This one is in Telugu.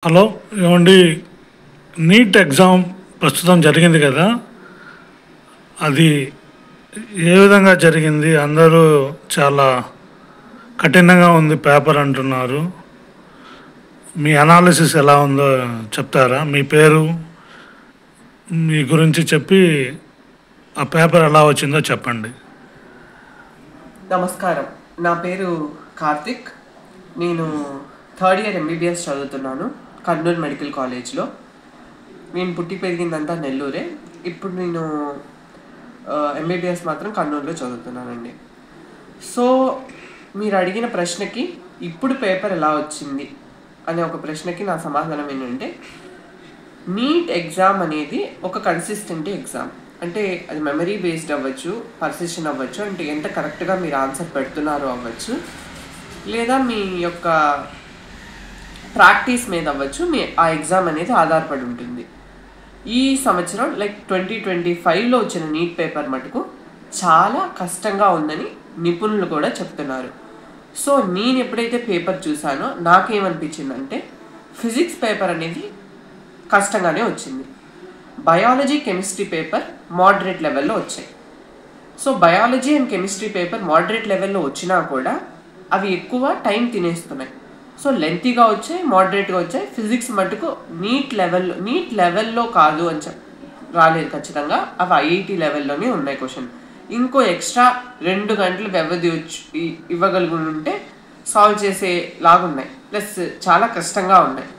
హలో ఏమండి, నీట్ ఎగ్జామ్ ప్రస్తుతం జరిగింది కదా, అది ఏ విధంగా జరిగింది? అందరూ చాలా కఠినంగా ఉంది పేపర్ అంటున్నారు. మీ అనాలిసిస్ ఎలా ఉందో చెప్తారా? మీ పేరు, మీ గురించి చెప్పి ఆ పేపర్ ఎలా వచ్చిందో చెప్పండి. నమస్కారం. నా పేరు కార్తిక్. నేను థర్డ్ ఇయర్ ఎంబీబీఎస్ చదువుతున్నాను కర్నూలు మెడికల్ కాలేజ్లో. నేను పుట్టి పెరిగిందంతా నెల్లూరే. ఇప్పుడు నేను ఎంబీబీఎస్ మాత్రం కర్నూలులో చదువుతున్నానండి. సో మీరు అడిగిన ప్రశ్నకి ఇప్పుడు పేపర్ ఎలా వచ్చింది అనే ఒక ప్రశ్నకి నా సమాధానం ఏంటంటే, నీట్ ఎగ్జామ్ అనేది ఒక కన్సిస్టెంట్ ఎగ్జామ్. అంటే అది మెమరీ బేస్డ్ అవ్వచ్చు, పర్సిషన్ అవ్వచ్చు, అంటే ఎంత కరెక్ట్గా మీరు ఆన్సర్ పెడుతున్నారో అవ్వచ్చు, లేదా మీ యొక్క ప్రాక్టీస్ మీద అవ్వచ్చు, మీ ఆ ఎగ్జామ్ అనేది ఆధారపడి ఉంటుంది. ఈ సంవత్సరం 2025లో వచ్చిన నీట్ పేపర్ మటుకు చాలా కష్టంగా ఉందని నిపుణులు కూడా చెప్తున్నారు. సో నేను ఎప్పుడైతే పేపర్ చూసానో నాకేమనిపించిందంటే, ఫిజిక్స్ పేపర్ అనేది కష్టంగానే వచ్చింది. బయాలజీ, కెమిస్ట్రీ పేపర్ మోడరేట్ లెవెల్లో వచ్చాయి. So biology and chemistry paper moderate లెవెల్లో వచ్చినా కూడా అవి ఎక్కువ టైం తినేస్తున్నాయి. సో లెంతీగా వచ్చాయి, మోడరేట్గా వచ్చాయి. ఫిజిక్స్ మటుకు నీట్ లెవెల్లో కాదు అని రాలేదు ఖచ్చితంగా. అవి ఐఐటి లెవెల్లోనే ఉన్నాయి క్వశ్చన్. ఇంకో ఎక్స్ట్రా 2 గంటలు వ్యవధి ఇవ్వగలుగుంటే సాల్వ్ చేసే లాగున్నాయి. ప్లస్ చాలా కష్టంగా ఉన్నాయి.